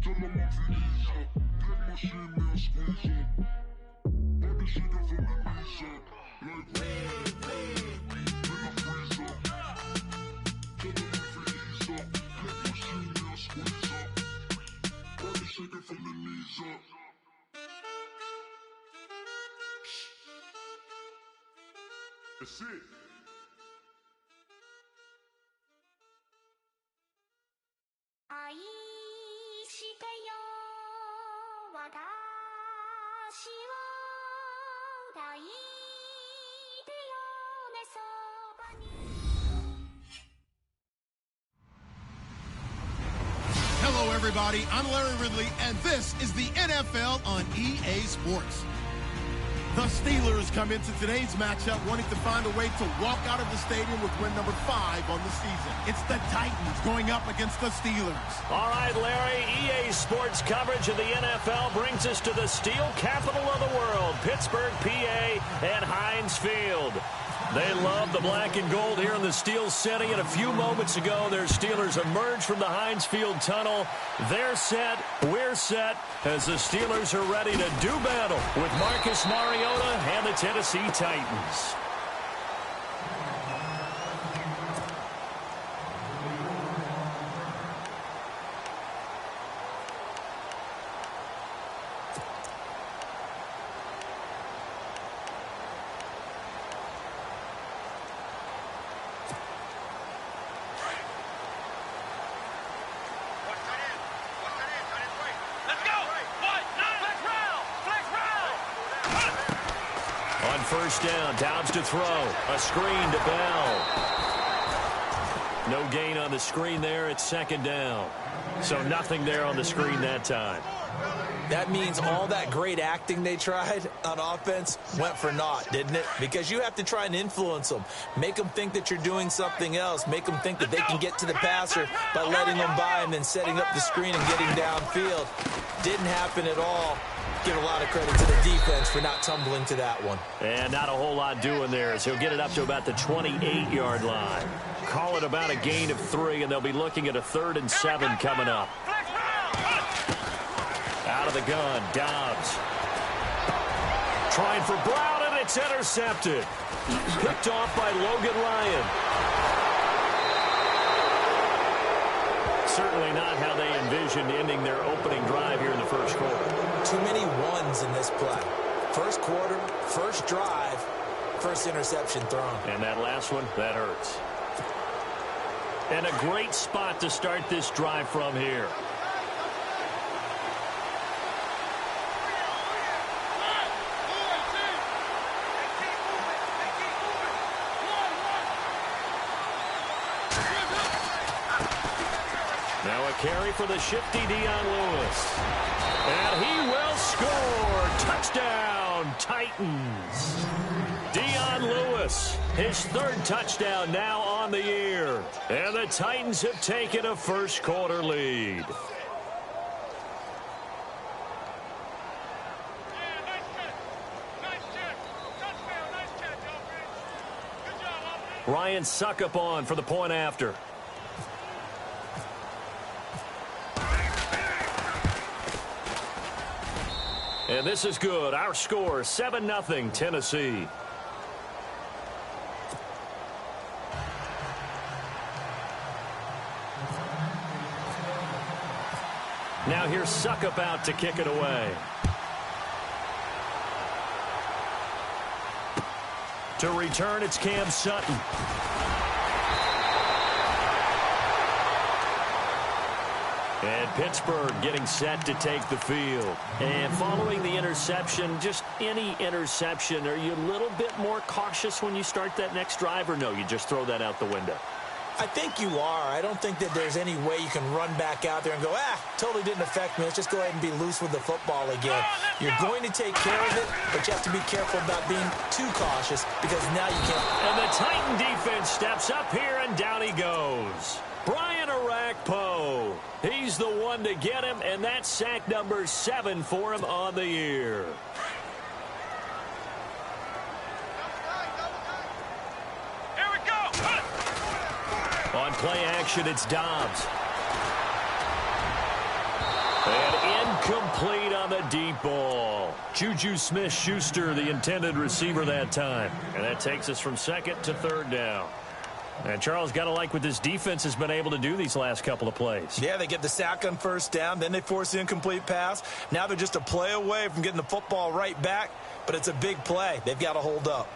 Tell them if you ease up. That machine man squeeze up. Body shaking from the knees up. Like then I freeze up. Tell them if you ease up. That machine man squeeze up. Body shaking from the knees up. That's it. Hello, everybody. I'm Larry Ridley, and this is the NFL on EA Sports. The Steelers come into today's matchup wanting to find a way to walk out of the stadium with win number 5 on the season. It's the Titans going up against the Steelers. All right, Larry, EA Sports coverage of the NFL brings us to the steel capital of the world, Pittsburgh, PA, and Heinz Field. They love the black and gold here in the Steel City, and a few moments ago, their Steelers emerged from the Heinz Field tunnel. They're set, we're set, as the Steelers are ready to do battle with Marcus Mariota and the Tennessee Titans. First down, Dobbs to throw. A screen to Bell. No gain on the screen there. It's second down. So nothing there on the screen that time. That means all that great acting they tried on offense went for naught, didn't it? Because you have to try and influence them. Make them think that you're doing something else. Make them think that they can get to the passer by letting them by and then setting up the screen and getting downfield. Didn't happen at all. Give a lot of credit to the defense for not tumbling to that one. And not a whole lot doing there, as he'll get it up to about the 28-yard line. Call it about a gain of 3, and they'll be looking at a 3rd and 7 coming up. Out of the gun, Dobbs. Trying for Brown, and it's intercepted. Picked off by Logan Ryan. Certainly not how they envisioned ending their opening drive here in the first quarter. Too many ones in this play. First quarter, first drive, first interception thrown. And that last one, that hurts. And a great spot to start this drive from here. Now a carry for the shifty Dion Lewis. And he will score. Touchdown, Titans. Dion Lewis, his 3rd touchdown now on the year. And the Titans have taken a first quarter lead. Ryan Suckup on for the point after. And this is good. Our score, 7-0, Tennessee. Now here's Suckup out to kick it away. To return, it's Cam Sutton. And Pittsburgh getting set to take the field. And following the interception, just any interception, are you a little bit more cautious when you start that next drive, or no, you just throw that out the window? I think you are. I don't think that there's any way you can run back out there and go, totally didn't affect me. Let's just go ahead and be loose with the football again. You're going to take care of it, but you have to be careful about being too cautious because now you can't. And the Titan defense steps up here, and down he goes. Brian Arakpo. He's the one to get him, and that's sack number 7 for him on the year. On play action, it's Dobbs. Incomplete on the deep ball. Juju Smith-Schuster, the intended receiver that time. And that takes us from second to third down. And Charles, got to like what this defense has been able to do these last couple of plays. Yeah, they get the sack on first down, then they force the incomplete pass. Now they're just a play away from getting the football right back, but it's a big play. They've got to hold up.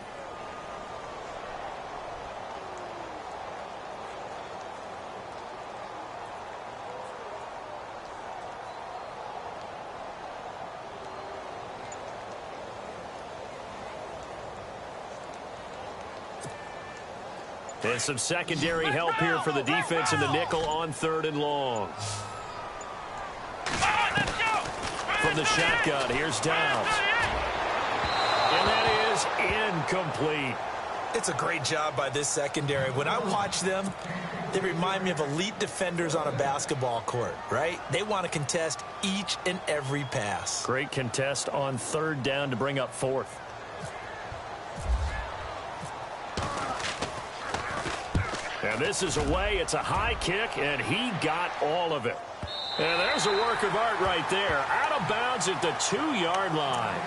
And some secondary help here for the defense in the nickel on third and long. From the shotgun, here's Downs. And that is incomplete. It's a great job by this secondary. When I watch them, they remind me of elite defenders on a basketball court, right? They want to contest each and every pass. Great contest on third down to bring up fourth. And this is away. It's a high kick, and he got all of it. And there's a work of art right there. Out of bounds at the 2-yard line.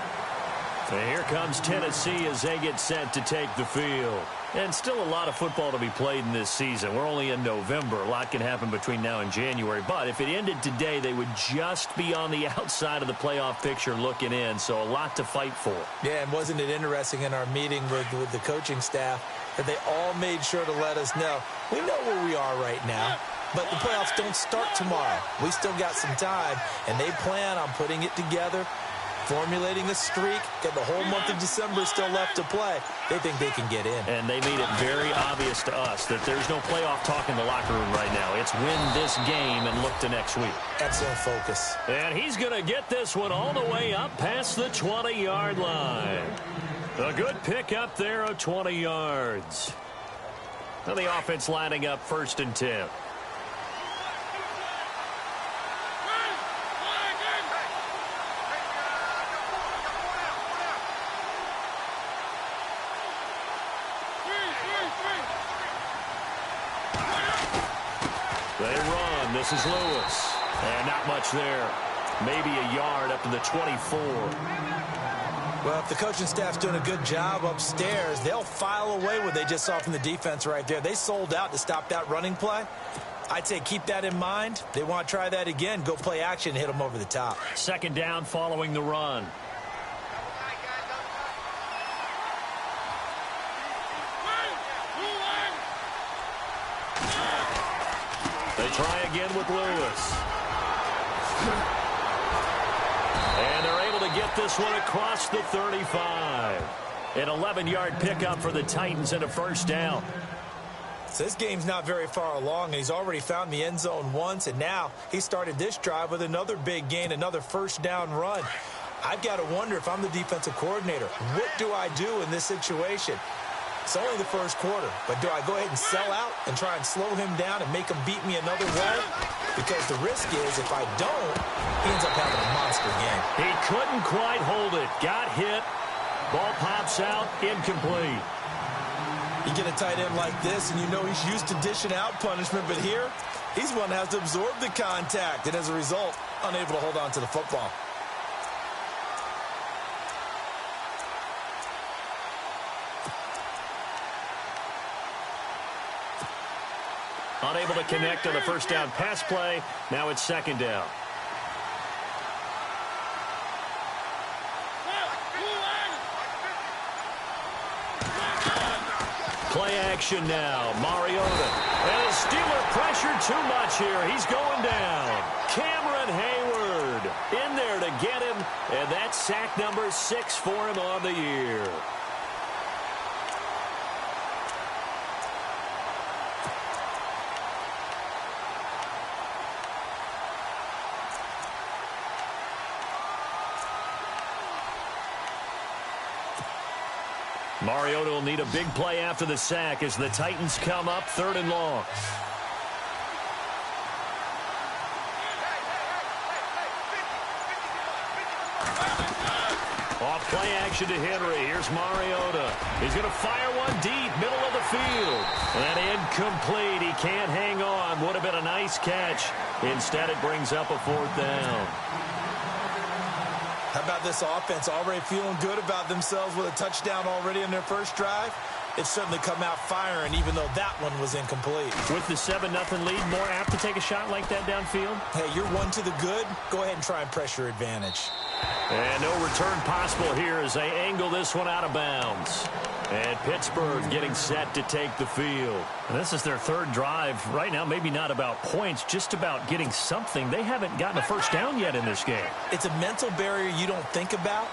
And here comes Tennessee as they get set to take the field. And still a lot of football to be played in this season. We're only in November. A lot can happen between now and January. But if it ended today, they would just be on the outside of the playoff picture looking in. So a lot to fight for. Yeah, and wasn't it interesting in our meeting with the coaching staff that they all made sure to let us know, we know where we are right now, but the playoffs don't start tomorrow. We still got some time, and they plan on putting it together, formulating a streak, got the whole month of December still left to play. They think they can get in. And they made it very obvious to us that there's no playoff talk in the locker room right now. It's win this game and look to next week. Excellent focus. And he's going to get this one all the way up past the 20-yard line. A good pick up there of 20 yards. Now the offense lining up 1st and 10. They run. This is Lewis. And not much there. Maybe a yard up to the 24. Well, if the coaching staff's doing a good job upstairs, they'll file away what they just saw from the defense right there. They sold out to stop that running play. I'd say keep that in mind. They want to try that again. Go play action and hit them over the top. 2nd down following the run. They try again with Lewis. And they're able to get this one across the 35. An 11-yard pickup for the Titans and a 1st down. So this game's not very far along. He's already found the end zone once, and now he started this drive with another big gain, another 1st down run. I've got to wonder if I'm the defensive coordinator. What do I do in this situation? It's only the 1st quarter, but do I go ahead and sell out and try and slow him down and make him beat me another way? Because the risk is if I don't, he ends up having a monster game. He couldn't quite hold it. Got hit. Ball pops out. Incomplete. You get a tight end like this, and you know he's used to dishing out punishment, but here, he's one that has to absorb the contact, and as a result, unable to hold on to the football. Unable to connect on the 1st down pass play. Now it's 2nd down. Play action now. Mariota. And the Steeler pressure too much here. He's going down. Cameron Hayward in there to get him. And that's sack number 6 for him on the year. Mariota will need a big play after the sack as the Titans come up 3rd and long. Off play action to Henry. Here's Mariota. He's going to fire one deep, middle of the field. And incomplete. He can't hang on. Would have been a nice catch. Instead, it brings up a 4th down. How about this offense already feeling good about themselves with a touchdown already in their first drive? It's certainly come out firing, even though that one was incomplete. With the 7-0 lead, more apt to take a shot like that downfield? Hey, you're one to the good. Go ahead and try and pressure advantage. And no return possible here as they angle this one out of bounds. And Pittsburgh getting set to take the field. And this is their 3rd drive. Right now, maybe not about points, just about getting something. They haven't gotten a first down yet in this game. It's a mental barrier you don't think about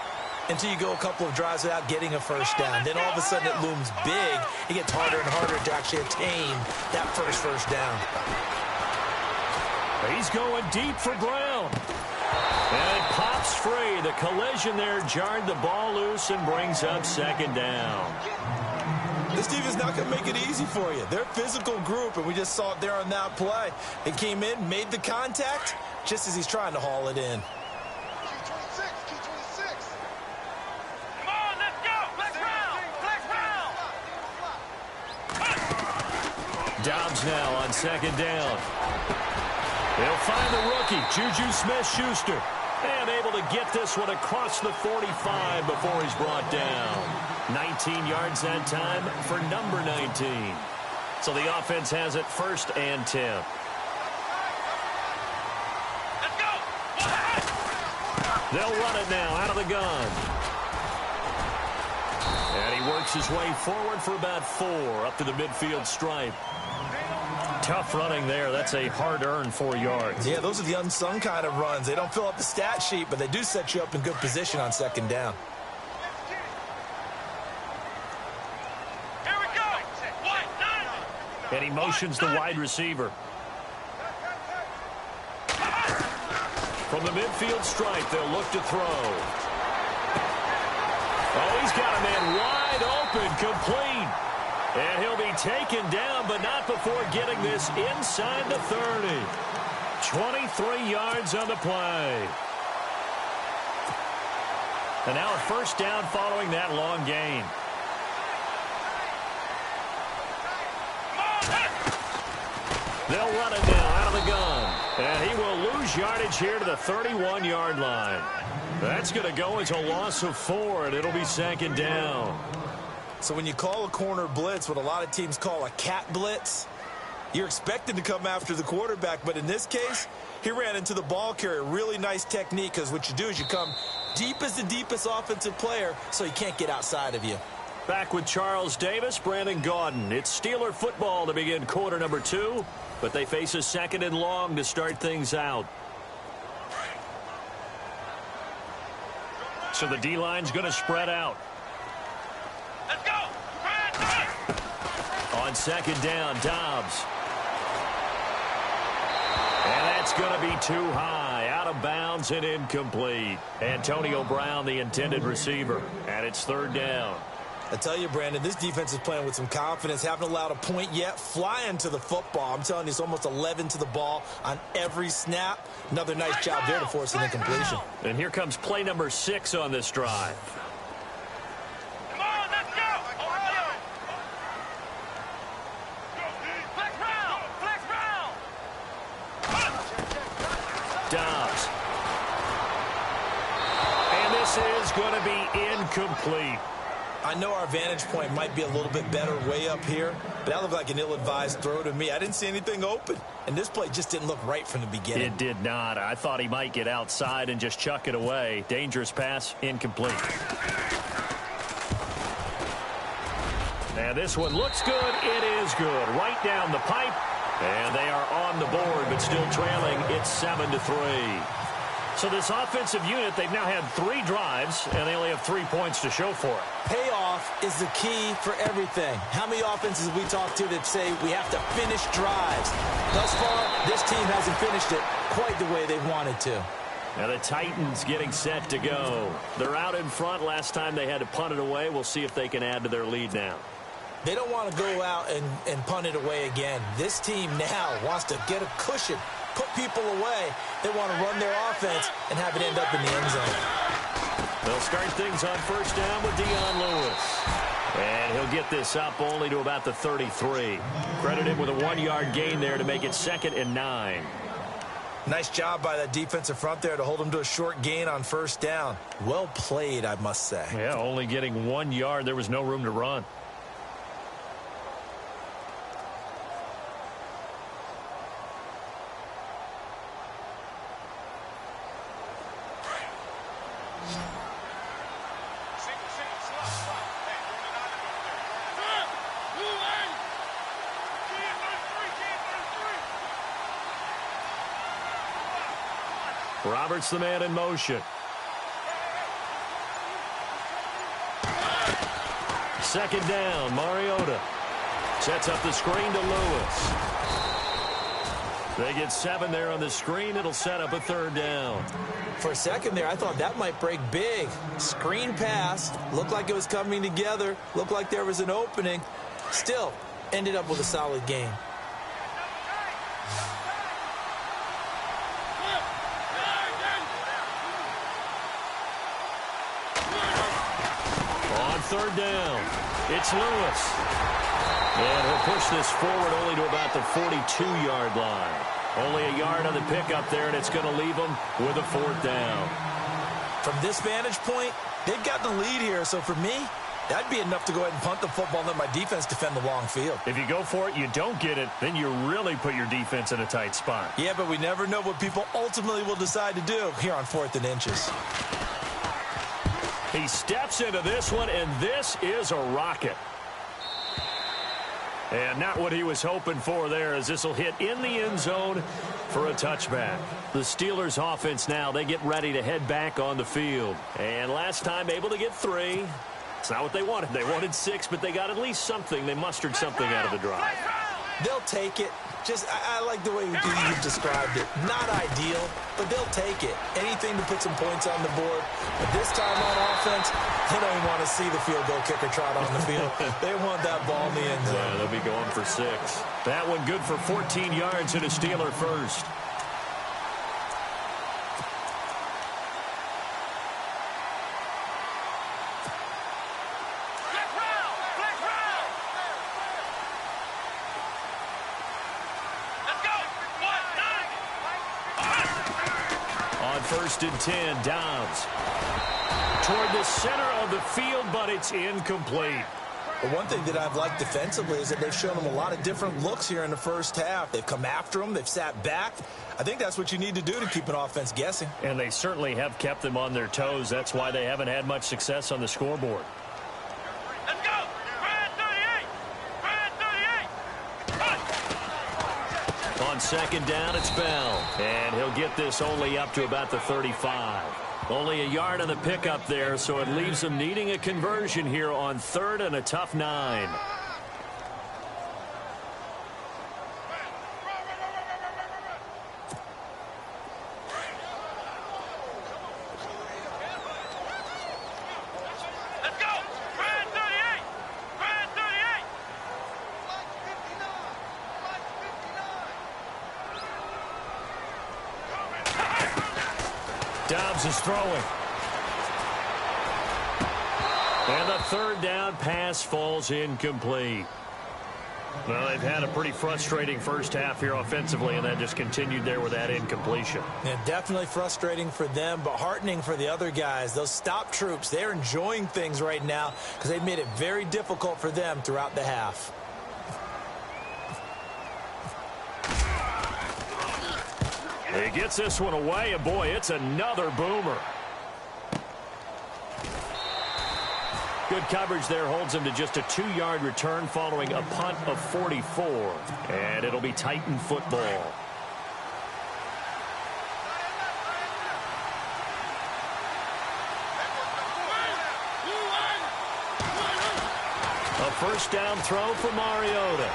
until you go a couple of drives without getting a first down. Then all of a sudden it looms big. It gets harder and harder to actually attain that first down. He's going deep for Brown. And it pops free. The collision there jarred the ball loose and brings up 2nd down. This team is not going to make it easy for you. They're a physical group, and we just saw it there on that play. It came in, made the contact, just as he's trying to haul it in. Dobbs now on 2nd down. They'll find the rookie, Juju Smith-Schuster. And able to get this one across the 45 before he's brought down. 19 yards that time for number 19. So the offense has it 1st and 10. Let's go! They'll run it now out of the gun. And he works his way forward for about 4 up to the midfield stripe. Tough running there. That's a hard-earned 4 yards. Yeah, those are the unsung kind of runs. They don't fill up the stat sheet, but they do set you up in good position on 2nd down. Here we go! And he motions the wide receiver. From the midfield stripe, they'll look to throw. Oh, he's got a man wide open, complete. And he'll be taken down, but not before getting this inside the 30. 23 yards on the play. And now a first down following that long gain. They'll run it now out of the gun. And he will lose yardage here to the 31-yard line. That's going to go as a loss of 4, and it'll be 2nd down. So when you call a corner blitz, what a lot of teams call a cat blitz, you're expected to come after the quarterback. But in this case, he ran into the ball carrier. Really nice technique, because what you do is you come deep as the deepest offensive player so he can't get outside of you. Back with Charles Davis, Brandon Gaudin. It's Steeler football to begin quarter number 2, but they face a 2nd and long to start things out. So the D-line's going to spread out. Let's go! On 2nd down, Dobbs. And that's going to be too high, out of bounds and incomplete. Antonio Brown, the intended receiver, and it's 3rd down. I tell you, Brandon, this defense is playing with some confidence. Haven't allowed a point yet. Flying to the football. I'm telling you, it's almost 11 to the ball on every snap. Another nice job there to force an incompletion. And here comes play number 6 on this drive. Come on, let's go! Ohio! Flex round! Flex round! Dobbs. And this is going to be incomplete. I know our vantage point might be a little bit better way up here, but that looked like an ill-advised throw to me. I didn't see anything open, and this play just didn't look right from the beginning. It did not. I thought he might get outside and just chuck it away. Dangerous pass, incomplete. And this one looks good. It is good. Right down the pipe, and they are on the board, but still trailing. It's 7-3. So this offensive unit, they've now had 3 drives, and they only have 3 points to show for it. Payoff is the key for everything. How many offenses we talk to that say we have to finish drives? Thus far, this team hasn't finished it quite the way they wanted to. Now the Titans getting set to go. They're out in front. Last time they had to punt it away. We'll see if they can add to their lead now. They don't want to go out and punt it away again. This team now wants to get a cushion, put people away. They want to run their offense and have it end up in the end zone. They'll start things on first down with Dion Lewis. And he'll get this up only to about the 33. Credit him with a 1-yard gain there to make it 2nd and 9. Nice job by that defensive front there to hold him to a short gain on first down. Well played, I must say. Yeah, only getting 1 yard. There was no room to run. Roberts the man in motion. Second down, Mariota sets up the screen to Lewis. They get 7 there on the screen. It'll set up a third down. For a second there, I thought that might break big. Screen pass. Looked like it was coming together. Looked like there was an opening. Still, ended up with a solid game. Third down. It's Lewis. And he'll push this forward only to about the 42-yard line. Only a yard on the pickup there, and it's going to leave him with a fourth down. From this vantage point, they've got the lead here. So for me, that'd be enough to go ahead and punt the football and let my defense defend the long field. If you go for it, you don't get it, then you really put your defense in a tight spot. Yeah, but we never know what people ultimately will decide to do here on 4th and inches. He steps into this one, and this is a rocket. And not what he was hoping for there, as this will hit in the end zone for a touchback. The Steelers offense now, they get ready to head back on the field. And last time able to get 3. It's not what they wanted. They wanted 6, but they got at least something. They mustered something out of the drive. They'll take it. Just, I like the way you've described it. Not ideal, but they'll take it. Anything to put some points on the board. But this time on offense, they don't even want to see the field goal kicker trot on the field. They want that ball in the end zone. Yeah, they'll be going for 6. That one good for 14 yards and a Steeler first. First and 10, Downs. Toward the center of the field, but it's incomplete. But one thing that I've liked defensively is that they've shown them a lot of different looks here in the first half. They've come after them. They've sat back. I think that's what you need to do to keep an offense guessing. And they certainly have kept them on their toes. That's why they haven't had much success on the scoreboard. Let's go! Brad 38! Brad 38! On second down, it's Bell. And he'll get this only up to about the 35. Only a yard on the pickup there, so it leaves them needing a conversion here on 3rd and a tough 9. Let's go! Brad 38! Brad 38! Dobbs is throwing. And the third down pass falls incomplete. Well, they've had a pretty frustrating first half here offensively, and that just continued there with that incompletion. Yeah, definitely frustrating for them, but heartening for the other guys. Those stop troops, they're enjoying things right now because they've made it very difficult for them throughout the half. He gets this one away, and boy, it's another boomer. Good coverage there holds him to just a 2-yard return following a punt of 44. And it'll be Titan football. A first down throw for Mariota.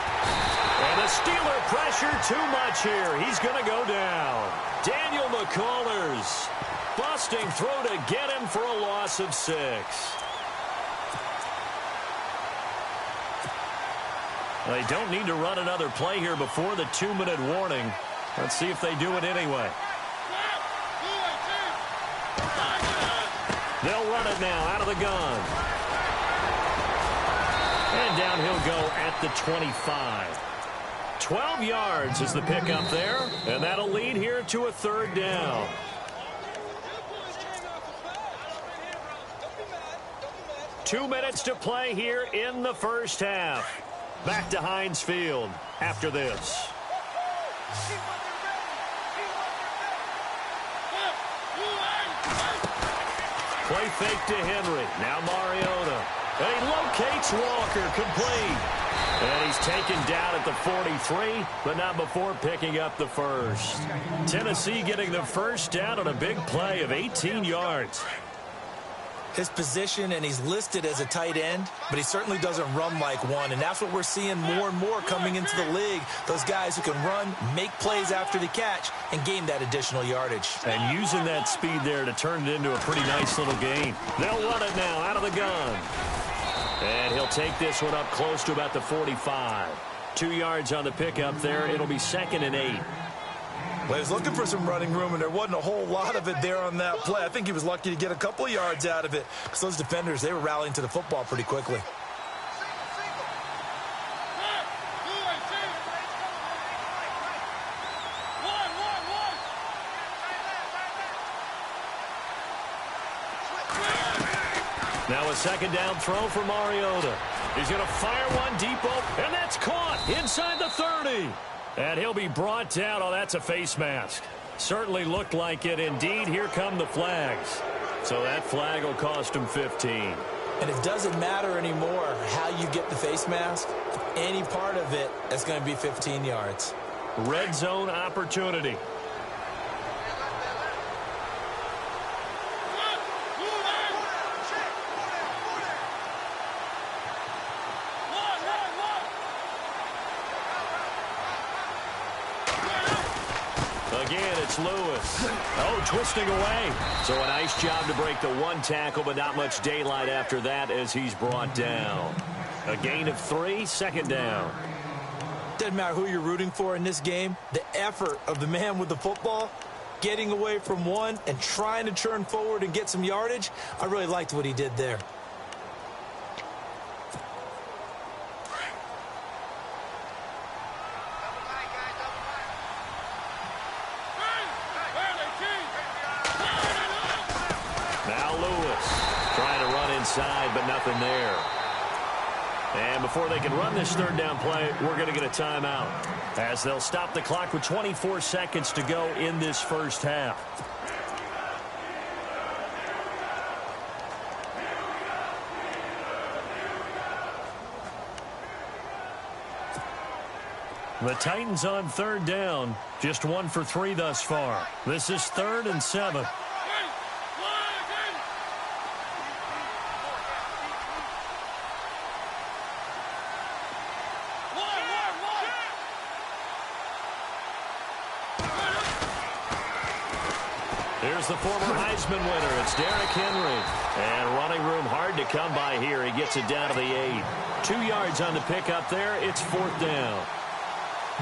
And the Steeler pressure too much here. He's going to go down. Daniel McCullers busting through to get him for a loss of 6. They don't need to run another play here before the 2-minute warning. Let's see if they do it anyway. They'll run it now out of the gun. And down he'll go at the 25. 12 yards is the pickup there, and that'll lead here to a third down. Two minutes to play here in the first half. Back to Heinz Field after this. Play fake to Henry. Now Mariota. And he locates Walker, complete. And he's taken down at the 43, but not before picking up the first. Tennessee getting the first down on a big play of 18 yards. His position, and he's listed as a tight end, but he certainly doesn't run like one, and that's what we're seeing more and more coming into the league. Those guys who can run, make plays after the catch, and gain that additional yardage. And using that speed there to turn it into a pretty nice little game. They'll run it now out of the gun. And he'll take this one up close to about the 45. 2 yards on the pickup there. It'll be 2nd and 8. Well, he was looking for some running room, and there wasn't a whole lot of it there on that play. I think he was lucky to get a couple of yards out of it because those defenders, they were rallying to the football pretty quickly. Now a second down throw for Mariota. He's going to fire one deep open, and that's caught inside the 30. And he'll be brought down. Oh, that's a face mask. Certainly looked like it. Indeed, here come the flags. So that flag will cost him 15. And it doesn't matter anymore how you get the face mask. Any part of it is going to be 15 yards. Red zone opportunity. Again, it's Lewis. Oh, twisting away. So a nice job to break the one tackle, but not much daylight after that as he's brought down. A gain of 3, 2nd down. Doesn't matter who you're rooting for in this game. The effort of the man with the football, getting away from one and trying to turn forward and get some yardage, I really liked what he did there. Inside, but nothing there. And before they can run this third down play, we're going to get a timeout as they'll stop the clock with 24 seconds to go in this first half. The Titans on third down, just 1 for 3 thus far. This is 3rd and 7. Here's the former Heisman winner. It's Derrick Henry. And running room hard to come by here. He gets it down to the 8. 2 yards on the pickup there. It's 4th down.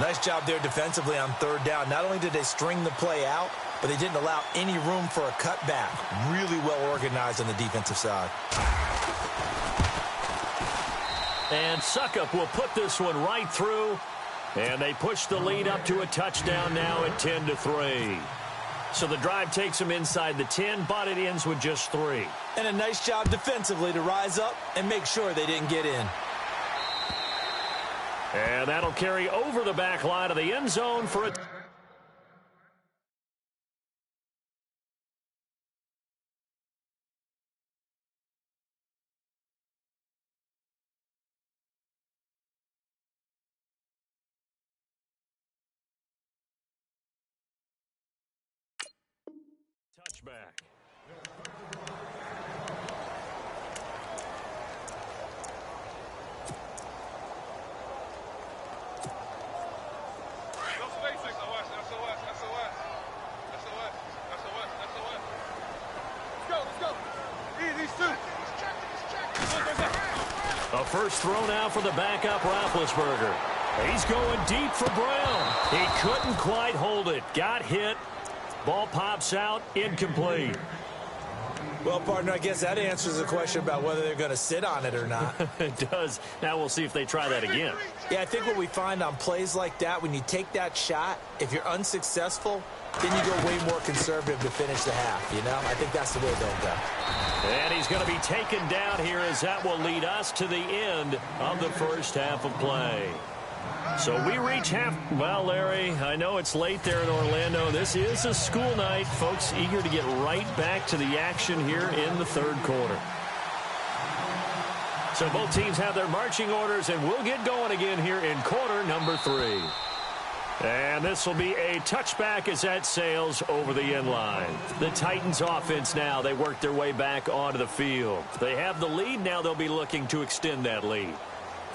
Nice job there defensively on third down. Not only did they string the play out, but they didn't allow any room for a cutback. Really well organized on the defensive side. And Suckup will put this one right through. And they push the lead up to a touchdown now at 10-3. So the drive takes them inside the 10, but it ends with just 3. And a nice job defensively to rise up and make sure they didn't get in. And that'll carry over the back line of the end zone for a touchback. A first throw now for the backup Roethlisberger. He's going deep for Brown. He couldn't quite hold it. Got hit. Ball pops out. Incomplete. Well, partner, I guess that answers the question about whether they're going to sit on it or not. It does. Now we'll see if they try that again. Yeah, I think what we find on plays like that, when you take that shot, if you're unsuccessful, then you go way more conservative to finish the half, you know? I think that's the way they'll go. And he's going to be taken down here as that will lead us to the end of the first half of play. So we reach half. Well, Larry, I know it's late there in Orlando. This is a school night. Folks eager to get right back to the action here in the third quarter. So both teams have their marching orders, and we'll get going again here in quarter number 3. And this will be a touchback as that sails over the end line. The Titans offense now, they work their way back onto the field. They have the lead. Now they'll be looking to extend that lead.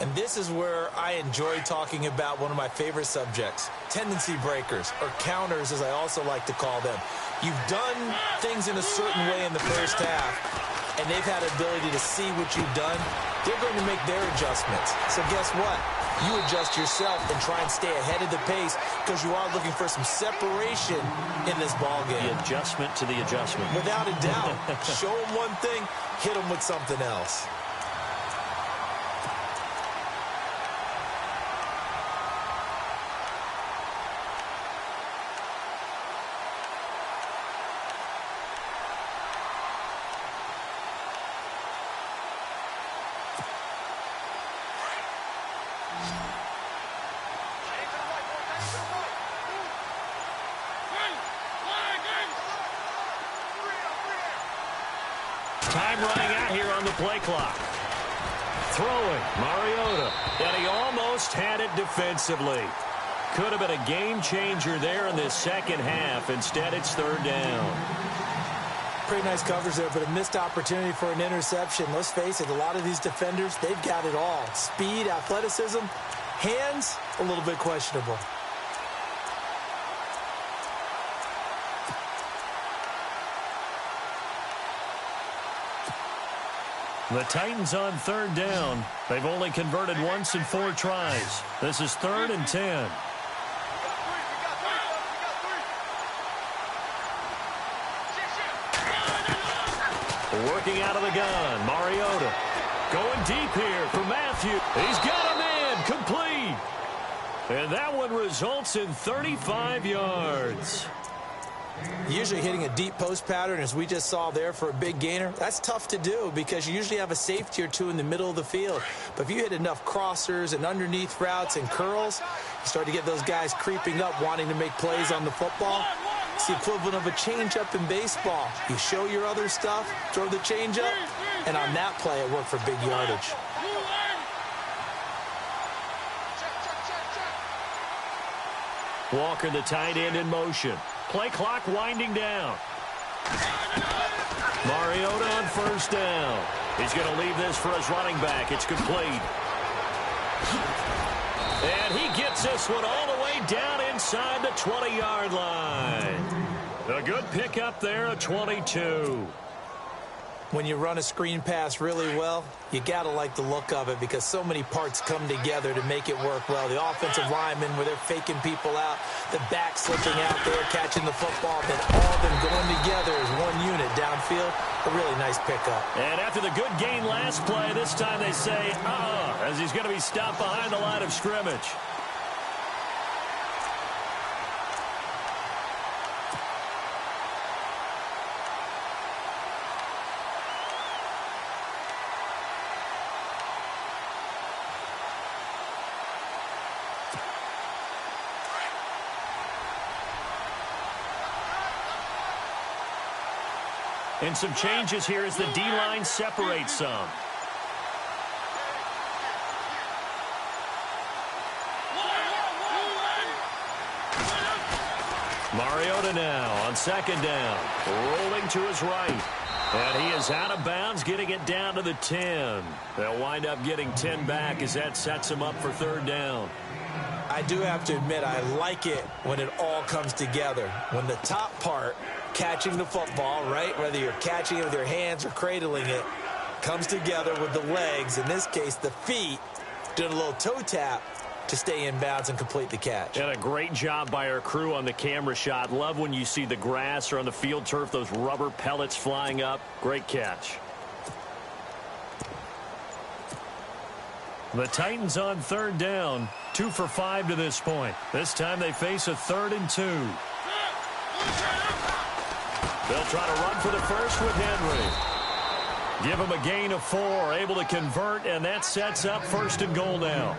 And this is where I enjoy talking about one of my favorite subjects, tendency breakers, or counters as I also like to call them. You've done things in a certain way in the first half, and they've had ability to see what you've done. They're going to make their adjustments. So guess what? You adjust yourself and try and stay ahead of the pace because you are looking for some separation in this ballgame. The adjustment to the adjustment. Without a doubt. Show them one thing, hit them with something else. Time running out here on the play clock. Throwing, Mariota. And he almost had it defensively. Could have been a game changer there in this second half. Instead, it's third down. Pretty nice coverage there, but a missed opportunity for an interception. Let's face it, a lot of these defenders, they've got it all. Speed, athleticism, hands, a little bit questionable. The Titans on third down. They've only converted once in 4 tries. This is 3rd and 10. Working out of the gun, Mariota. Going deep here for Matthew. He's got him in, complete. And that one results in 35 yards. Usually hitting a deep post pattern, as we just saw there, for a big gainer, that's tough to do because you usually have a safety or two in the middle of the field. But if you hit enough crossers and underneath routes and curls, you start to get those guys creeping up, wanting to make plays on the football. It's the equivalent of a changeup in baseball. You show your other stuff, throw the changeup, and on that play, it worked for big yardage. Walker, the tight end, in motion. Play clock winding down. Mariota on first down. He's going to leave this for his running back. It's complete. And he gets this one all the way down inside the 20-yard line. A good pickup there at 22. When you run a screen pass really well, you got to like the look of it because so many parts come together to make it work well. The offensive linemen, where they're faking people out, the back slipping out there, catching the football, then all of them going together as one unit downfield. A really nice pickup. And after the good gain last play, this time they say, as he's going to be stopped behind the line of scrimmage. And some changes here as the D-line separates some. Mariota now on second down. Rolling to his right. And he is out of bounds, getting it down to the 10. They'll wind up getting 10 back as that sets him up for third down. I do have to admit, I like it when it all comes together. When the top part, catching the football, right, whether you're catching it with your hands or cradling it, comes together with the legs, in this case the feet, doing a little toe tap, to stay in bounds and complete the catch. And a great job by our crew on the camera shot. Love when you see the grass or on the field turf, those rubber pellets flying up. Great catch. The Titans on third down, 2 for 5 to this point. This time they face a 3rd and 2. They'll try to run for the first with Henry. Give him a gain of 4, able to convert, and that sets up 1st and goal now.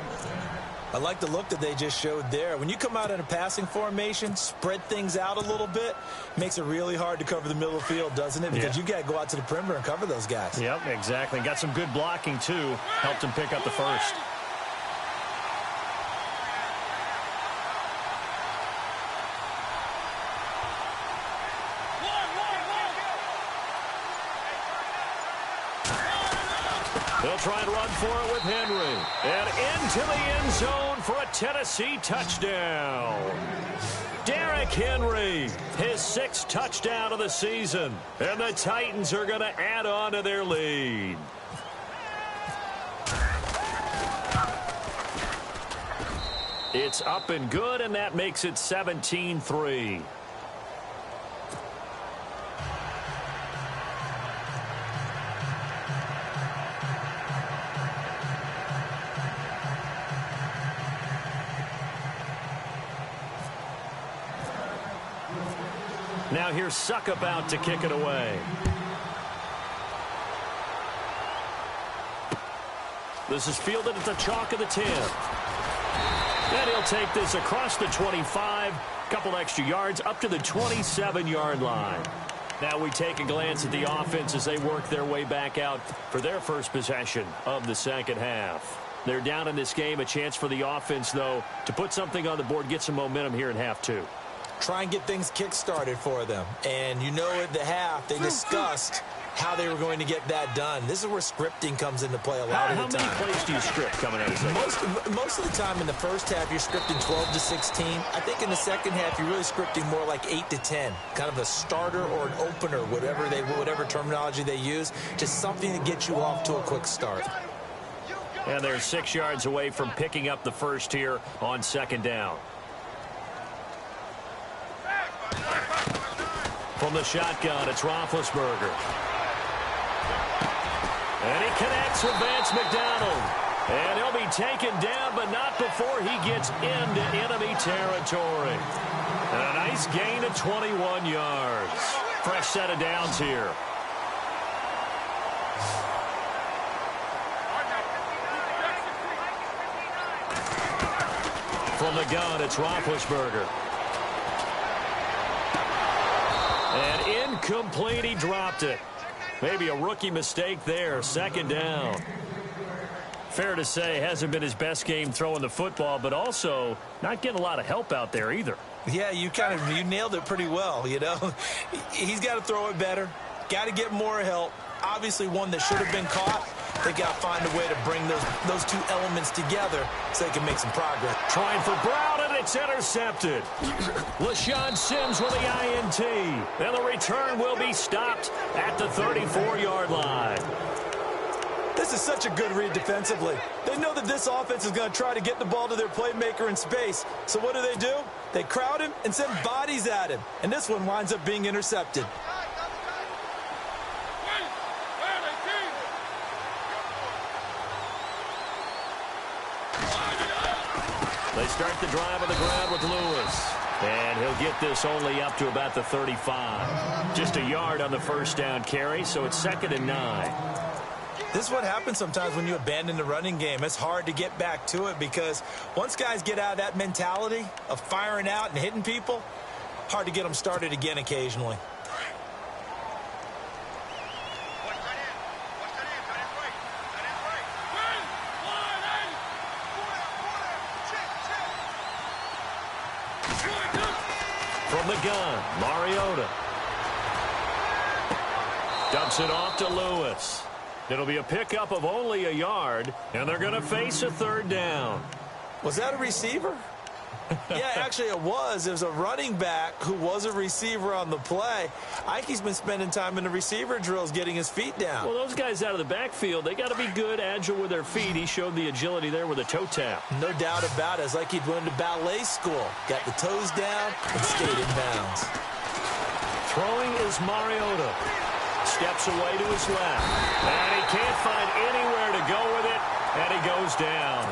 I like the look that they just showed there. When you come out in a passing formation, spread things out a little bit, makes it really hard to cover the middle of the field, doesn't it? Because you got to go out to the perimeter and cover those guys. Yep, exactly. Got some good blocking, too. Helped him pick up the first. They'll try and run for it with Henry. And into the end zone for a Tennessee touchdown. Derrick Henry, his 6th touchdown of the season. And the Titans are going to add on to their lead. It's up and good, and that makes it 17-3. Now here's Suck about to kick it away. This is fielded at the chalk of the 10. And he'll take this across the 25, couple extra yards up to the 27-yard line. Now we take a glance at the offense as they work their way back out for their first possession of the second half. They're down in this game, a chance for the offense, though, to put something on the board, get some momentum here in half 2. Try and get things kick-started for them. And you know at the half, they discussed how they were going to get that done. This is where scripting comes into play a lot of the time. How many plays do you script coming out of second? Most of the time in the first half, you're scripting 12 to 16. I think in the second half, you're really scripting more like 8 to 10. Kind of a starter or an opener, whatever terminology they use. Just something to get you off to a quick start. And they're 6 yards away from picking up the first here on second down. From the shotgun, it's Roethlisberger. And he connects with Vance McDonald. And he'll be taken down, but not before he gets into enemy territory. And a nice gain of 21 yards. Fresh set of downs here. From the gun, it's Roethlisberger. And incomplete, he dropped it. Maybe a rookie mistake there, second down. Fair to say, hasn't been his best game throwing the football, but also not getting a lot of help out there either. Yeah, you nailed it pretty well, you know. He's got to throw it better, got to get more help. Obviously one that should have been caught. They got to find a way to bring those two elements together so they can make some progress. Trying for Brown, and it's intercepted. LaShawn Sims with the INT. And the return will be stopped at the 34-yard line. This is such a good read defensively. They know that this offense is going to try to get the ball to their playmaker in space. So what do? They crowd him and send bodies at him. And this one winds up being intercepted. They start the drive on the ground with Lewis. And he'll get this only up to about the 35. Just a yard on the first down carry, so it's 2nd and 9. This is what happens sometimes when you abandon the running game. It's hard to get back to it because once guys get out of that mentality of firing out and hitting people, hard to get them started again occasionally. From the gun, Mariota. Dumps it off to Lewis. It'll be a pickup of only a yard, and they're going to face a 3rd down. Was that a receiver? Yeah, actually it was. It was a running back who was a receiver on the play. I think he's been spending time in the receiver drills getting his feet down. Well, those guys out of the backfield, they got to be good, agile with their feet. He showed the agility there with a toe tap. No doubt about it. It's like he'd went to ballet school. Got the toes down and stayed in bounds. Throwing is Mariota. Steps away to his left. And he can't find anywhere to go with it. And he goes down.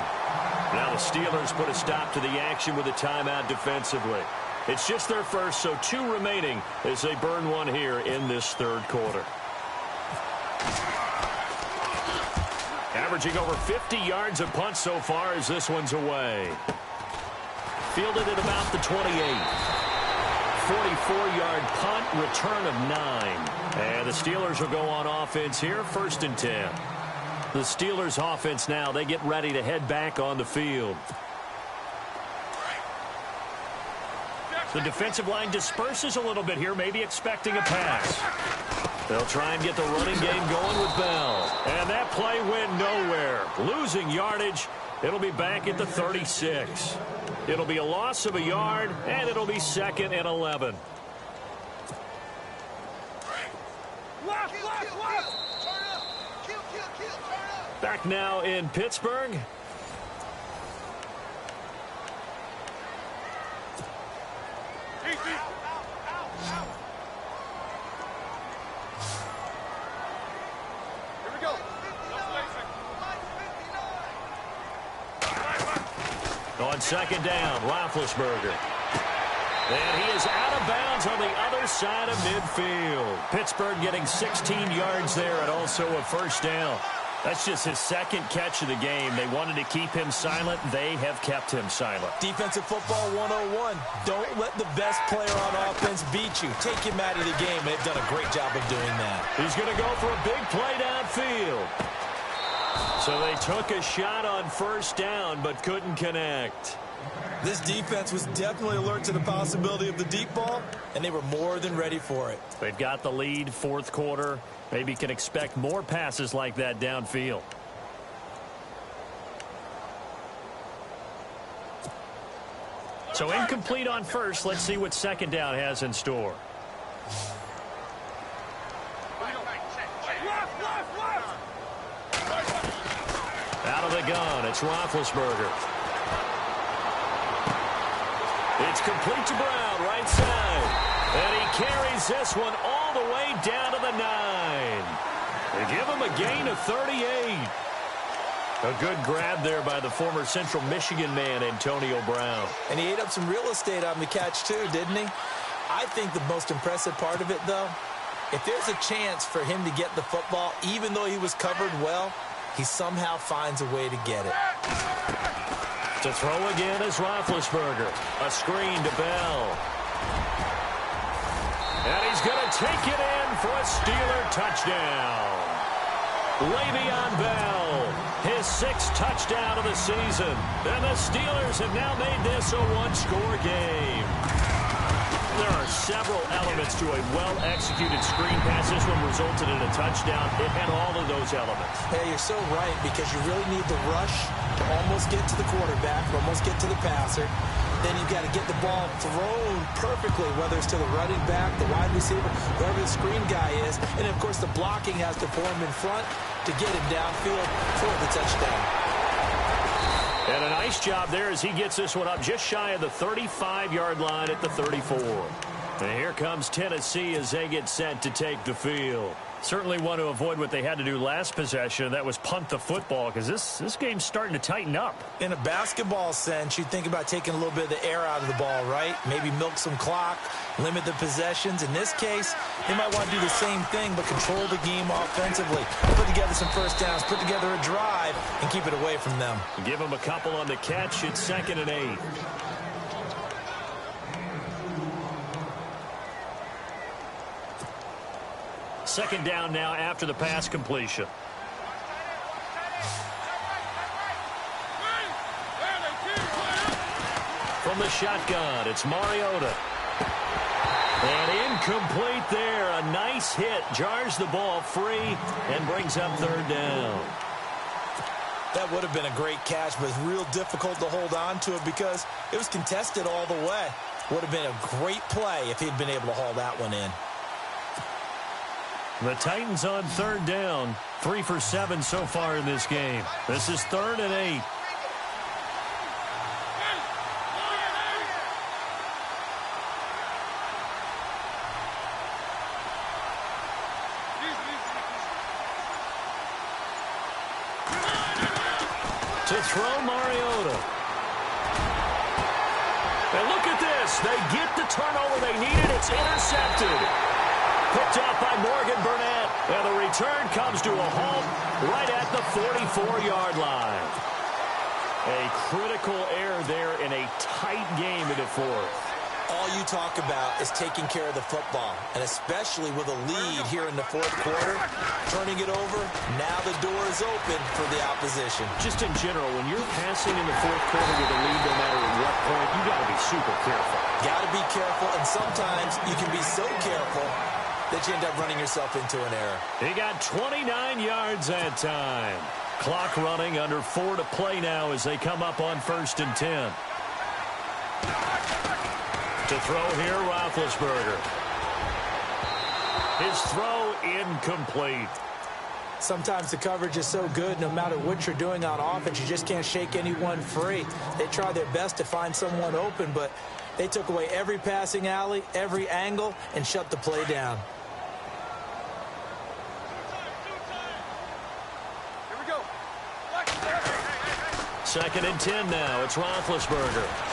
Now the Steelers put a stop to the action with a timeout defensively. It's just their first, so 2 remaining as they burn one here in this third quarter. Averaging over 50 yards a punt so far as this one's away. Fielded at about the 28. 44-yard punt, return of 9. And the Steelers will go on offense here, 1st and 10. The Steelers offense now, they get ready to head back on the field. The defensive line disperses a little bit here, maybe expecting a pass. They'll try and get the running game going with Bell. And that play went nowhere. Losing yardage. It'll be back at the 36. It'll be a loss of a yard, and it'll be 2nd and 11. Back now in Pittsburgh. On 2nd down, Roethlisberger. And he is out of bounds on the other side of midfield. Pittsburgh getting 16 yards there and also a 1st down. That's just his 2nd catch of the game. They wanted to keep him silent. They have kept him silent. Defensive football 101. Don't let the best player on offense beat you. Take him out of the game. They've done a great job of doing that. He's going to go for a big play downfield. So they took a shot on 1st down but couldn't connect. This defense was definitely alert to the possibility of the deep ball, and they were more than ready for it. They've got the lead, 4th quarter. Maybe can expect more passes like that downfield. So incomplete on 1st. Let's see what 2nd down has in store. Out of the gun, it's Roethlisberger. It's complete to Brown, right side. And he carries this one all the way down to the 9. They give him a gain of 38. A good grab there by the former Central Michigan man, Antonio Brown. And he ate up some real estate on the catch, too, didn't he? I think the most impressive part of it, though, if there's a chance for him to get the football, even though he was covered well, he somehow finds a way to get it. To throw again is Roethlisberger. A screen to Bell. And he's going to take it in for a Steeler touchdown. Le'Veon Bell, his 6th touchdown of the season. And the Steelers have now made this a 1-score game. There are several elements to a well-executed screen pass. This one resulted in a touchdown. It had all of those elements. Hey, you're so right, because you really need the rush to almost get to the quarterback, almost get to the passer. Then you've got to get the ball thrown perfectly, whether it's to the running back, the wide receiver, whoever the screen guy is. And, of course, the blocking has to form in front to get him downfield for the touchdown. And a nice job there as he gets this one up just shy of the 35-yard line at the 34. And here comes Tennessee as they get set to take the field. Certainly want to avoid what they had to do last possession. That was punt the football, because this game's starting to tighten up. In a basketball sense, you think about taking a little bit of the air out of the ball, right? Maybe milk some clock, limit the possessions. In this case, they might want to do the same thing, but control the game offensively. Put together some 1st downs, put together a drive, and keep it away from them. Give them a couple on the catch. It's 2nd and 8. Second down now after the pass completion. From the shotgun, it's Mariota. And incomplete there. A nice hit. Jars the ball free and brings up 3rd down. That would have been a great catch, but it's real difficult to hold on to it because it was contested all the way. Would have been a great play if he'd been able to haul that one in. The Titans on third down. 3 for 7 so far in this game. This is 3rd and 8. To throw Mariota. And look at this. They get the turnover they needed. It's intercepted. Picked up by Morgan Burnett. And the return comes to a halt right at the 44-yard line. A critical error there in a tight game in the fourth. All you talk about is taking care of the football, and especially with a lead here in the fourth quarter, turning it over, now the door is open for the opposition. Just in general, when you're passing in the fourth quarter with a lead, no matter at what point, you got to be super careful. Got to be careful, and sometimes you can be so careful that you end up running yourself into an error. He got 29 yards that time. Clock running, under 4 to play now as they come up on 1st and 10. To throw here, Roethlisberger. His throw incomplete. Sometimes the coverage is so good, no matter what you're doing on offense, you just can't shake anyone free. They try their best to find someone open, but they took away every passing alley, every angle, and shut the play down. Here we go. 2nd and 10 now. It's Roethlisberger.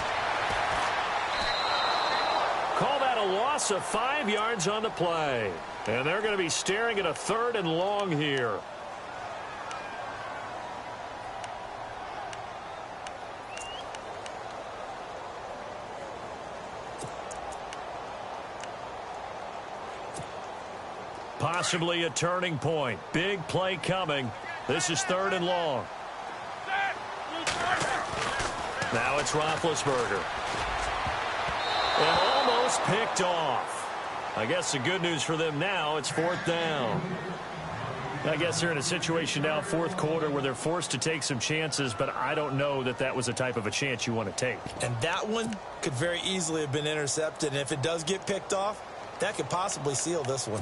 Call that a loss of 5 yards on the play. And they're going to be staring at a 3rd and long here. Possibly a turning point. Big play coming. This is 3rd and long. Now it's Roethlisberger. And almost picked off. I guess the good news for them now, it's 4th down. I guess they're in a situation now, 4th quarter, where they're forced to take some chances, but I don't know that that was the type of a chance you want to take. And that one could very easily have been intercepted, and if it does get picked off, that could possibly seal this one.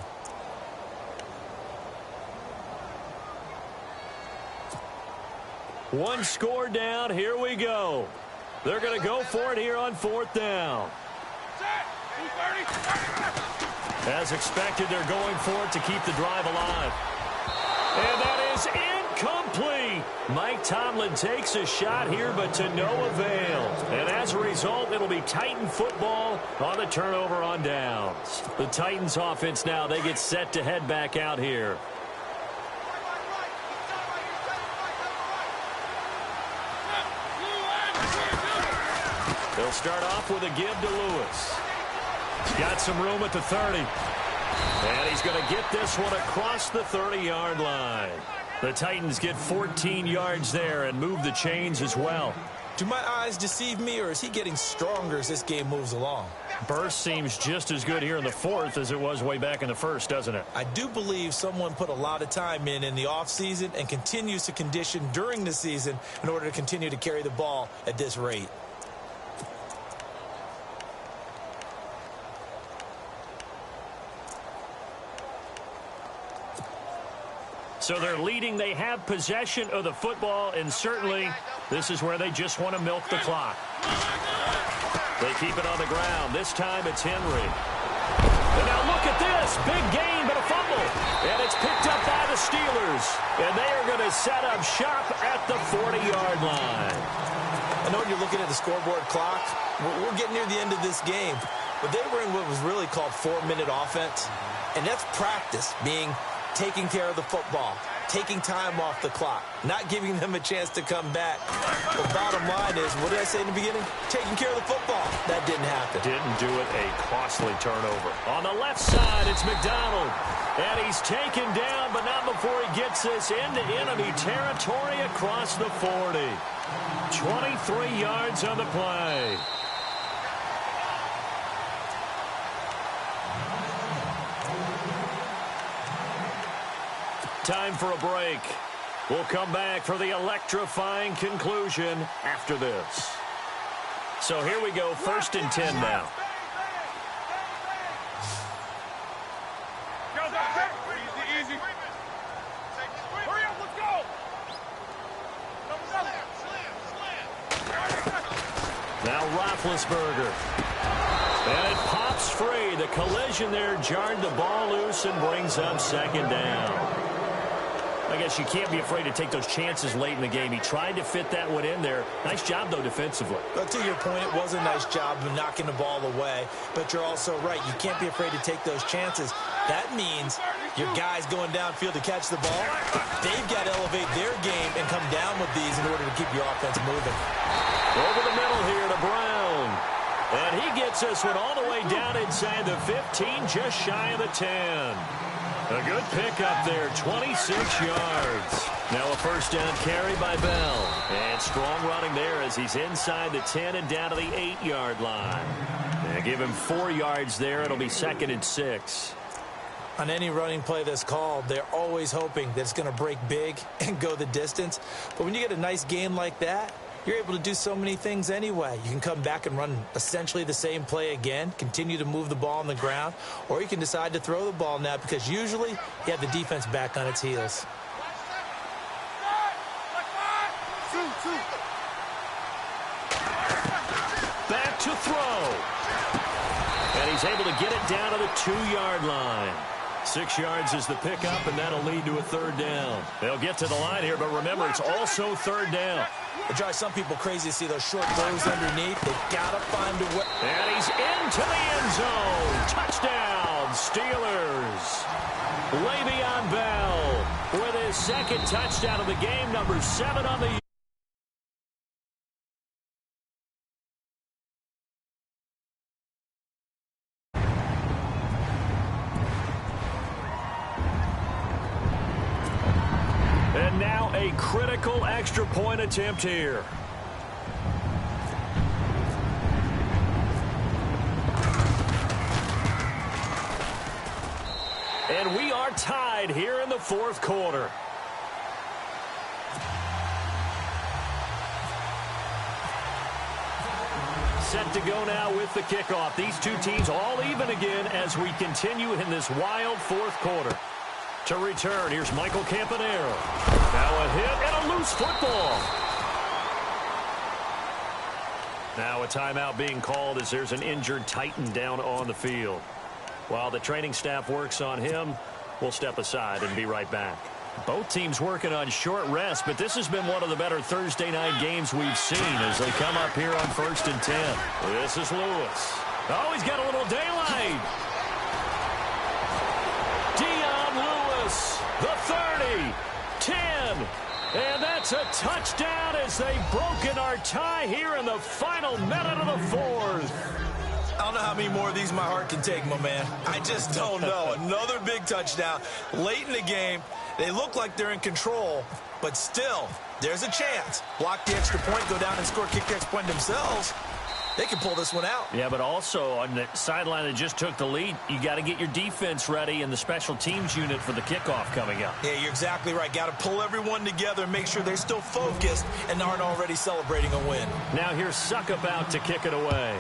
One score down. Here we go. They're going to go for it here on 4th down. As expected, they're going for it to keep the drive alive. And that is incomplete. Mike Tomlin takes a shot here, but to no avail. And as a result, it'll be Titan football on the turnover on downs. The Titans offense now, they get set to head back out here. They'll start off with a give to Lewis. He's got some room at the 30. And he's going to get this one across the 30-yard line. The Titans get 14 yards there and move the chains as well. Do my eyes deceive me, or is he getting stronger as this game moves along? Burst seems just as good here in the 4th as it was way back in the 1st, doesn't it? I do believe someone put a lot of time in the offseason and continues to condition during the season in order to continue to carry the ball at this rate. So they're leading. They have possession of the football, and certainly this is where they just want to milk the clock. They keep it on the ground. This time it's Henry. And now look at this. Big gain, but a fumble. And it's picked up by the Steelers. And they are going to set up shop at the 40-yard line. I know when you're looking at the scoreboard clock, we're getting near the end of this game. But they were in what was really called 4-minute offense. And that's practice, being taking care of the football, taking time off the clock, not giving them a chance to come back. The bottom line is, what did I say in the beginning? Taking care of the football. That didn't happen. Didn't do it. A costly turnover. On the left side, it's McDonald. And he's taken down, but not before he gets this into enemy territory across the 40. 23 yards on the play. Time for a break. We'll come back for the electrifying conclusion after this. So here we go, 1st and 10 now. Easy. Hurry up, let's go. Now Roethlisberger. And it pops free. The collision there jarred the ball loose and brings up 2nd down. I guess you can't be afraid to take those chances late in the game. He tried to fit that one in there. Nice job, though, defensively. But to your point, it was a nice job of knocking the ball away. But you're also right. You can't be afraid to take those chances. That means your guys going downfield to catch the ball, they've got to elevate their game and come down with these in order to keep your offense moving. Over the middle here to Brown. And he gets this one all the way down inside the 15, just shy of the 10. A good pickup there, 26 yards. Now a 1st down carry by Bell. And strong running there as he's inside the 10 and down to the 8-yard line. And give him 4 yards there. It'll be 2nd and 6. On any running play that's called, they're always hoping that it's going to break big and go the distance. But when you get a nice game like that, you're able to do so many things anyway. You can come back and run essentially the same play again, continue to move the ball on the ground, or you can decide to throw the ball now because usually you have the defense back on its heels. Back to throw. And he's able to get it down to the 2-yard line. 6 yards is the pickup, and that'll lead to a 3rd down. They'll get to the line here, but remember, it's also 3rd down. It drives some people crazy to see those short throws underneath. They've got to find a way. And he's into the end zone. Touchdown, Steelers. Le'Veon Bell with his 2nd touchdown of the game, number 7 on the year. And now a critical extra point attempt here. And we are tied here in the 4th quarter. Set to go now with the kickoff. These two teams all even again as we continue in this wild 4th quarter. To return, here's Michael Campanaro. Now a hit and a loose football. Now a timeout being called as there's an injured Titan down on the field. While the training staff works on him, we'll step aside and be right back. Both teams working on short rest, but this has been one of the better Thursday night games we've seen as they come up here on 1st and 10. This is Lewis. Oh, he's got a little daylight. The 30, 10, and that's a touchdown as they've broken our tie here in the final minute of the 4th. I don't know how many more of these my heart can take, my man. I just don't know. Another big touchdown late in the game. They look like they're in control, but still, there's a chance. Block the extra point, go down and score, kick the extra point themselves. They can pull this one out. Yeah, but also on the sideline that just took the lead, you got to get your defense ready and the special teams unit for the kickoff coming up. Yeah, you're exactly right. Got to pull everyone together and make sure they're still focused and aren't already celebrating a win. Now here's Suckup out to kick it away.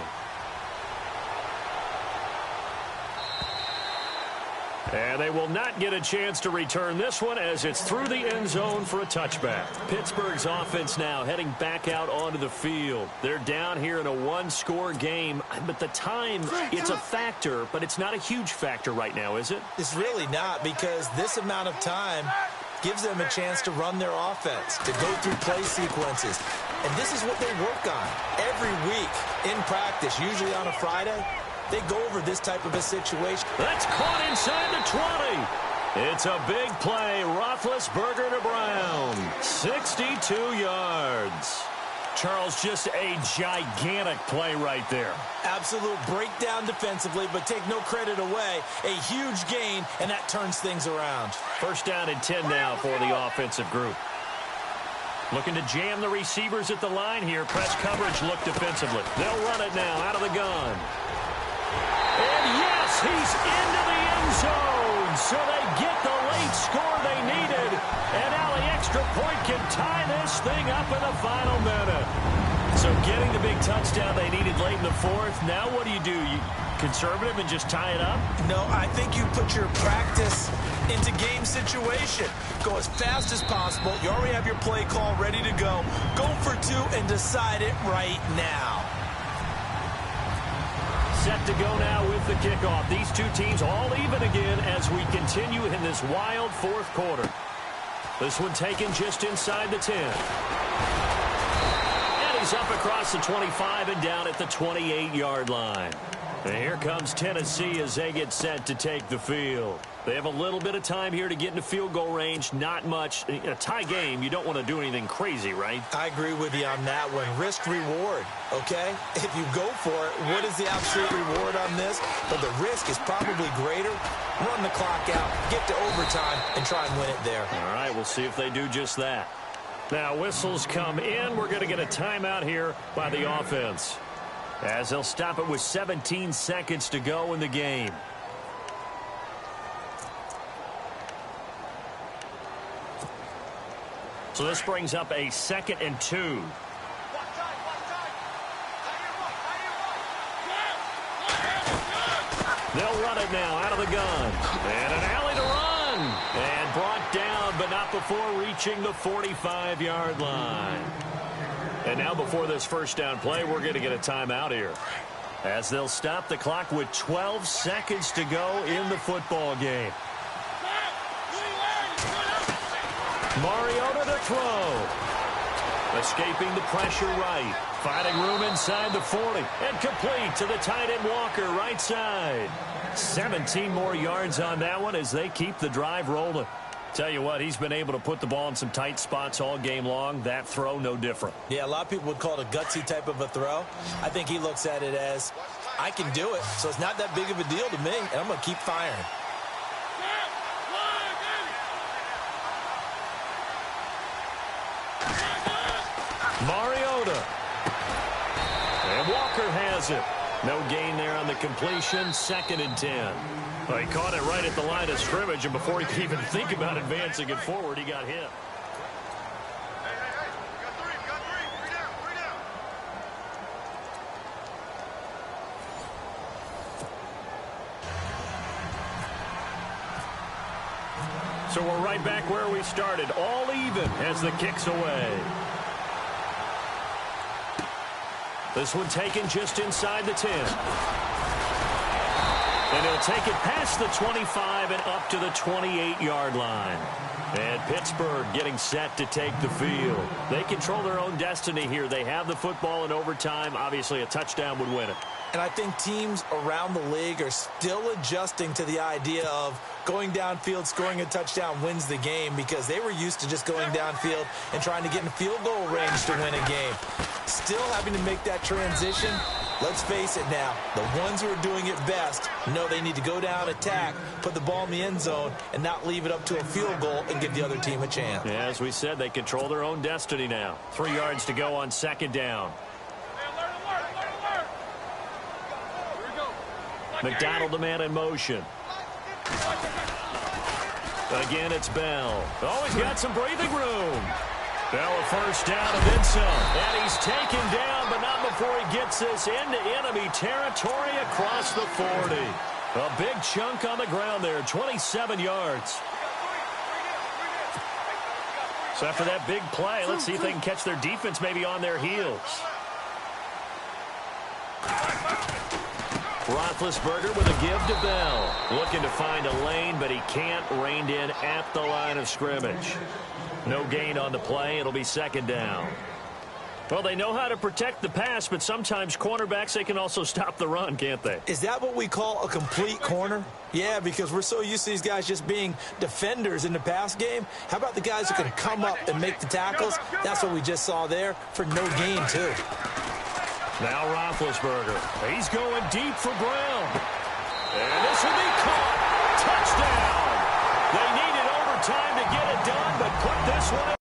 And they will not get a chance to return this one as it's through the end zone for a touchback. Pittsburgh's offense now heading back out onto the field. They're down here in a 1-score game, but the time, it's a factor, but it's not a huge factor right now, is it? It's really not, because this amount of time gives them a chance to run their offense, to go through play sequences. And this is what they work on every week in practice, usually on a Friday. They go over this type of a situation. That's caught inside the 20. It's a big play. Roethlisberger to Brown. 62 yards. Charles, just a gigantic play right there. Absolute breakdown defensively, but take no credit away. A huge gain, and that turns things around. 1st down and 10 now for the offensive group. Looking to jam the receivers at the line here. Press coverage look defensively. They'll run it now out of the gun. And yes, he's into the end zone. So they get the late score they needed. And now the extra point tie this thing up in the final minute. So getting the big touchdown they needed late in the fourth. Now what do? You conservative and just tie it up? No, I think you put your practice into game situation. Go as fast as possible. You already have your play call ready to go. Go for two and decide it right now. Set to go now with the kickoff. These two teams all even again as we continue in this wild fourth quarter. This one taken just inside the 10. And he's up across the 25 and down at the 28-yard line. And here comes Tennessee as they get set to take the field. They have a little bit of time here to get into field goal range. Not much. A tie game, you don't want to do anything crazy, right? I agree with you on that one. Risk-reward, okay? If you go for it, what is the absolute reward on this? But the risk is probably greater. Run the clock out, get to overtime, and try and win it there. All right, we'll see if they do just that. Now, whistles come in. We're going to get a timeout here by the offense, as they'll stop it with 17 seconds to go in the game. So this brings up a 2nd and 2. They'll run it now out of the gun. And an alley to run. And brought down, but not before reaching the 45-yard line. And now before this first down play, we're going to get a timeout here, as they'll stop the clock with 12 seconds to go in the football game. Mariota to throw. Escaping the pressure right. Finding room inside the 40. And complete to the tight end Walker, right side. 17 more yards on that one as they keep the drive rolling. Tell you what, he's been able to put the ball in some tight spots all game long. That throw, no different. Yeah, a lot of people would call it a gutsy type of a throw. I think he looks at it as, I can do it, so it's not that big of a deal to me, and I'm going to keep firing. Mariota. And Walker has it. No gain there on the completion. 2nd and 10. Well, he caught it right at the line of scrimmage, and before he could even think about advancing it forward, he got hit. So we're right back where we started, all even as the kick's away. This one taken just inside the 10. And he'll take it past the 25 and up to the 28-yard line. And Pittsburgh getting set to take the field. They control their own destiny here. They have the football in overtime. Obviously, a touchdown would win it. And I think teams around the league are still adjusting to the idea of going downfield, scoring a touchdown wins the game, because they were used to just going downfield and trying to get in field goal range to win a game. Still having to make that transition. Let's face it now, the ones who are doing it best know they need to go down, attack, put the ball in the end zone, and not leave it up to a field goal and give the other team a chance. Yeah, as we said, they control their own destiny now. 3 yards to go on 2nd down. McDonald, the man in motion. Again, it's Bell. Oh, he's got some breathing room. Bell a first down and then some. And he's taken down, but not before he gets this into enemy territory across the 40. A big chunk on the ground there, 27 yards. So after that big play, let's see if they can catch their defense maybe on their heels. Roethlisberger with a give to Bell. Looking to find a lane, but he can't. Reined in at the line of scrimmage. No gain on the play. It'll be 2nd down. Well, they know how to protect the pass, but sometimes cornerbacks, they can also stop the run, can't they? Is that what we call a complete corner? Yeah, because we're so used to these guys just being defenders in the pass game. How about the guys who can come up and make the tackles? That's what we just saw there for no gain, too. Now Roethlisberger. He's going deep for Brown. And this will be caught. Touchdown. They needed overtime to get it done, but put this one